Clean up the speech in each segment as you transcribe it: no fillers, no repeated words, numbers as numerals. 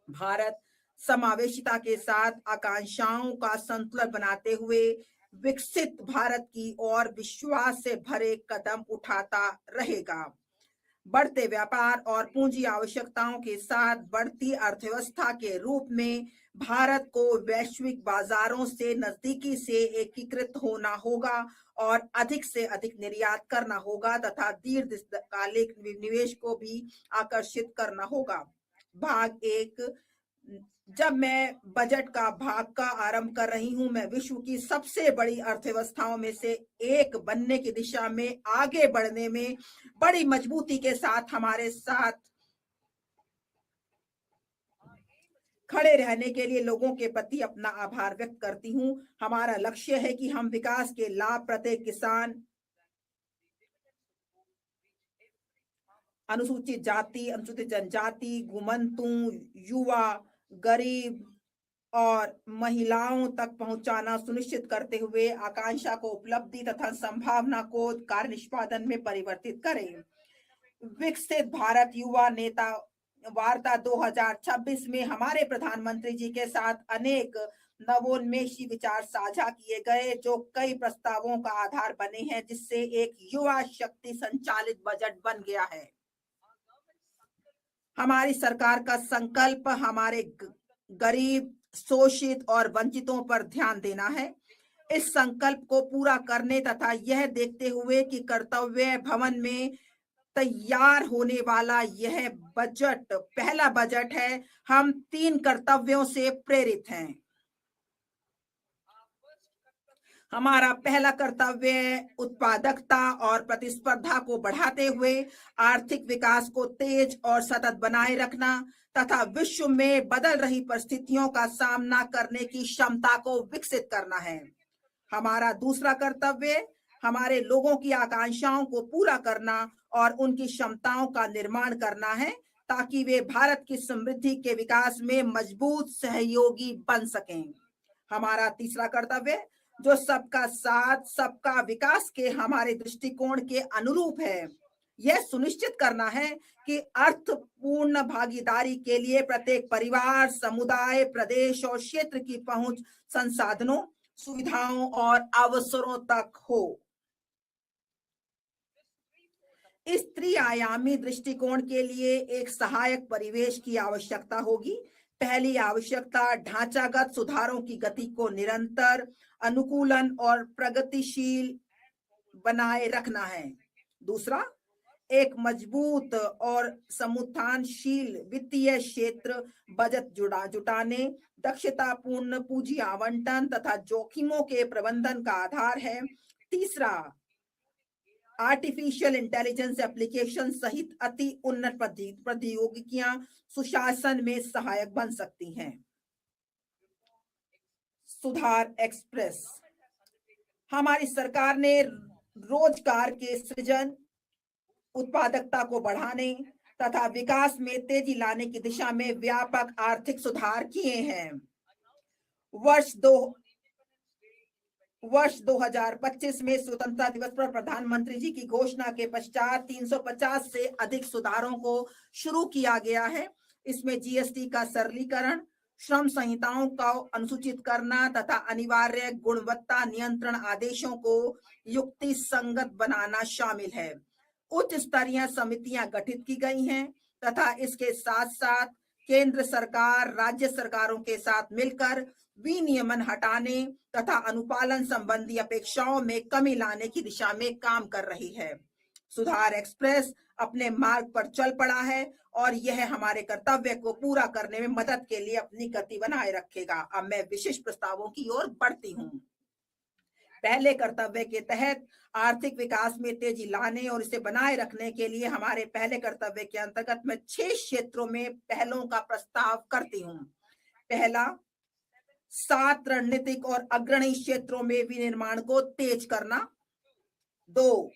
भारत समावेशिता के साथ आकांक्षाओं का संतुलन बनाते हुए विकसित भारत की ओर विश्वास से भरे कदम उठाता रहेगा। बढ़ते व्यापार और पूंजी आवश्यकताओं के साथ बढ़ती अर्थव्यवस्था के रूप में भारत को वैश्विक बाजारों से नजदीकी से एकीकृत होना होगा और अधिक से अधिक निर्यात करना होगा तथा दीर्घकालिक निवेश को भी आकर्षित करना होगा। भाग एक। जब मैं बजट का भाग का आरंभ कर रही हूं, मैं विश्व की सबसे बड़ी अर्थव्यवस्थाओं में से एक बनने की दिशा में आगे बढ़ने में बड़ी मजबूती के साथ हमारे साथ खड़े रहने के लिए लोगों के प्रति अपना आभार व्यक्त करती हूं। हमारा लक्ष्य है कि हम विकास के लाभ प्रत्येक किसान, अनुसूचित जाति, अनुसूचित जनजाति, घुमंतु, युवा, गरीब और महिलाओं तक पहुंचाना सुनिश्चित करते हुए आकांक्षा को उपलब्धि तथा संभावना को कार्य निष्पादन में परिवर्तित करें। विकसित भारत युवा नेता वार्ता 2026 में हमारे प्रधानमंत्री जी के साथ अनेक नवोन्मेषी विचार साझा किए गए जो कई प्रस्तावों का आधार बने हैं, जिससे एक युवा शक्ति संचालित बजट बन गया है। हमारी सरकार का संकल्प हमारे गरीब, शोषित और वंचितों पर ध्यान देना है। इस संकल्प को पूरा करने तथा यह देखते हुए कि कर्तव्य भवन में तैयार होने वाला यह बजट पहला बजट है, हम 3 कर्तव्यों से प्रेरित हैं। हमारा पहला कर्तव्य उत्पादकता और प्रतिस्पर्धा को बढ़ाते हुए आर्थिक विकास को तेज और सतत बनाए रखना तथा विश्व में बदल रही परिस्थितियों का सामना करने की क्षमता को विकसित करना है। हमारा दूसरा कर्तव्य हमारे लोगों की आकांक्षाओं को पूरा करना और उनकी क्षमताओं का निर्माण करना है ताकि वे भारत की समृद्धि के विकास में मजबूत सहयोगी बन सकें। हमारा तीसरा कर्तव्य जो सबका साथ सबका विकास के हमारे दृष्टिकोण के अनुरूप है, यह सुनिश्चित करना है कि अर्थपूर्ण भागीदारी के लिए प्रत्येक परिवार, समुदाय, प्रदेश और क्षेत्र की पहुंच संसाधनों, सुविधाओं और अवसरों तक हो। इस त्रिआयामी दृष्टिकोण के लिए एक सहायक परिवेश की आवश्यकता होगी। पहली आवश्यकता ढांचागत सुधारों की गति को निरंतर, अनुकूलन और प्रगतिशील बनाए रखना है। दूसरा, एक मजबूत और समुत्थानशील वित्तीय क्षेत्र बजट जुटाने, दक्षतापूर्ण पूंजी आवंटन तथा जोखिमों के प्रबंधन का आधार है। तीसरा, आर्टिफिशियल इंटेलिजेंस एप्लीकेशन सहित अति उन्नत प्रौद्योगिकियां सुशासन में सहायक बन सकती हैं। सुधार एक्सप्रेस। हमारी सरकार ने रोजगार के सृजन, उत्पादकता को बढ़ाने तथा विकास में तेजी लाने की दिशा में व्यापक आर्थिक सुधार किए हैं। वर्ष 2025 में स्वतंत्रता दिवस पर प्रधानमंत्री जी की घोषणा के पश्चात 350 से अधिक सुधारों को शुरू किया गया है। इसमें जीएसटी का सरलीकरण, श्रम संहिताओं का अनुसूचित करना तथा अनिवार्य गुणवत्ता नियंत्रण आदेशों को युक्ति संगत बनाना शामिल है। उच्च स्तरीय समितियां गठित की गई हैं तथा इसके साथ साथ केंद्र सरकार राज्य सरकारों के साथ मिलकर विनियमन हटाने तथा अनुपालन संबंधी अपेक्षाओं में कमी लाने की दिशा में काम कर रही है। सुधार एक्सप्रेस अपने मार्ग पर चल पड़ा है और यह हमारे कर्तव्य को पूरा करने में मदद के लिए अपनी गति बनाए रखेगा। अब मैं विशिष्ट प्रस्तावों की ओर बढ़ती हूँ। पहले कर्तव्य के तहत आर्थिक विकास में तेजी लाने और इसे बनाए रखने के लिए हमारे पहले कर्तव्य के अंतर्गत मैं 6 क्षेत्रों में पहलों का प्रस्ताव करती हूँ। पहला, 7 रणनीतिक और अग्रणी क्षेत्रों में विनिर्माण को तेज करना। 2,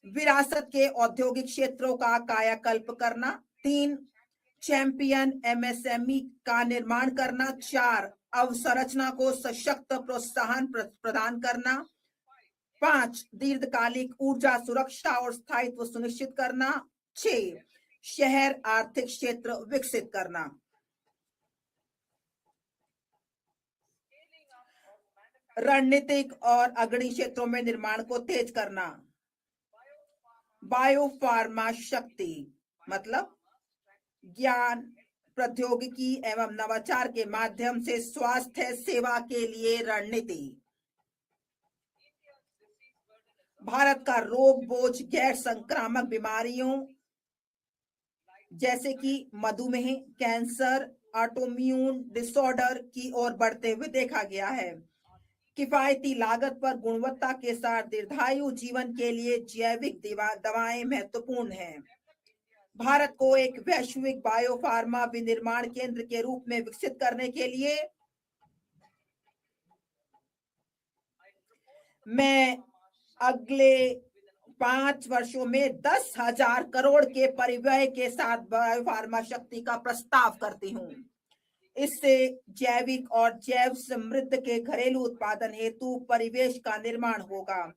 विरासत के औद्योगिक क्षेत्रों का कायाकल्प करना। 3, चैंपियन एमएसएमई का निर्माण करना। 4, अवसंरचना को सशक्त प्रोत्साहन प्रदान करना। 5, दीर्घकालिक ऊर्जा सुरक्षा और स्थायित्व सुनिश्चित करना। 6, शहर आर्थिक क्षेत्र विकसित करना, रणनीतिक और अग्रणी क्षेत्रों में निर्माण को तेज करना, बायोफार्मा शक्ति मतलब ज्ञान, प्रौद्योगिकी एवं नवाचार के माध्यम से स्वास्थ्य सेवा के लिए रणनीति, भारत का रोग बोझ गैर संक्रामक बीमारियों जैसे कि मधुमेह, कैंसर, ऑटोइम्यून डिसऑर्डर की ओर बढ़ते हुए देखा गया है। किफायती लागत पर गुणवत्ता के साथ दीर्घायु जीवन के लिए जैविक दवाएं महत्वपूर्ण हैं। भारत को एक वैश्विक बायोफार्मा विनिर्माण केंद्र के रूप में विकसित करने के लिए मैं अगले 5 वर्षों में 10,000 करोड़ के परिव्यय के साथ बायोफार्मा शक्ति का प्रस्ताव करती हूँ। इससे जैविक और जैव समृद्ध के घरेलू उत्पादन हेतु परिवेश का निर्माण होगा।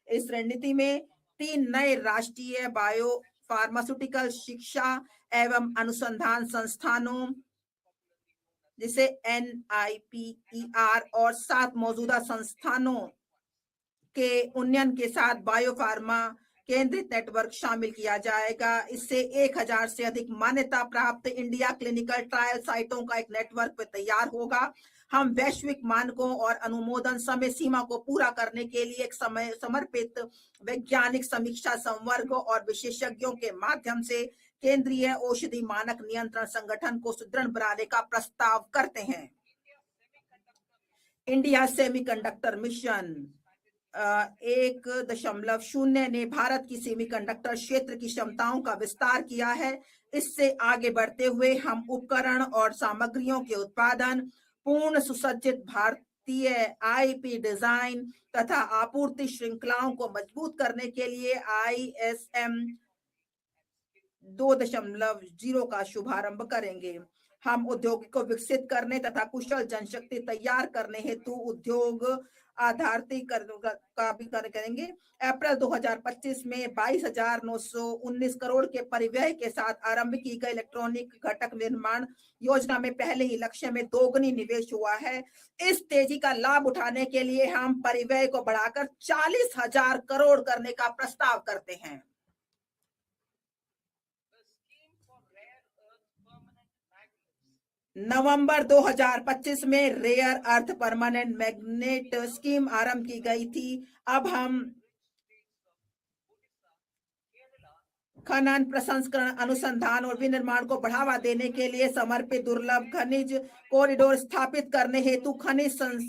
इस रणनीति में 3 नए राष्ट्रीय बायो फार्मास्यूटिकल शिक्षा एवं अनुसंधान संस्थानों जिसे NIPER और 7 मौजूदा संस्थानों के उन्नयन के साथ बायोफार्मा केंद्रित नेटवर्क शामिल किया जाएगा। इससे 1000 से अधिक मान्यता प्राप्त इंडिया क्लिनिकल ट्रायल साइटों का एक नेटवर्क तैयार होगा। हम वैश्विक मानकों और अनुमोदन समय सीमा को पूरा करने के लिए एक समय समर्पित वैज्ञानिक समीक्षा संवर्ग और विशेषज्ञों के माध्यम से केंद्रीय औषधि मानक नियंत्रण संगठन को सुदृढ़ बनाने का प्रस्ताव करते हैं। इंडिया सेमीकंडक्टर मिशन 1.0 ने भारत की सेमीकंडक्टर क्षेत्र की क्षमताओं का विस्तार किया है। इससे आगे बढ़ते हुए हम उपकरण और सामग्रियों के उत्पादन, पूर्ण सुसज्जित भारतीय IP डिजाइन तथा आपूर्ति श्रृंखलाओं को मजबूत करने के लिए ISM 2.0 का शुभारंभ करेंगे। हम उद्योग को विकसित करने तथा कुशल जनशक्ति तैयार करने हेतु उद्योग आधारित का भी करेंगे। अप्रैल 2025 में 22,919 करोड़ के परिव्यय के साथ आरंभ की गई इलेक्ट्रॉनिक घटक निर्माण योजना में पहले ही लक्ष्य में दोगुनी निवेश हुआ है। इस तेजी का लाभ उठाने के लिए हम परिव्यय को बढ़ाकर 40,000 करोड़ करने का प्रस्ताव करते हैं। नवंबर 2025 में rare earth permanent magnet scheme आरंभ की गई थी। अब हम खनन, प्रसंस्करण, अनुसंधान और विनिर्माण को बढ़ावा देने के लिए समर्पित दुर्लभ खनिज कॉरिडोर स्थापित करने हेतु खनिज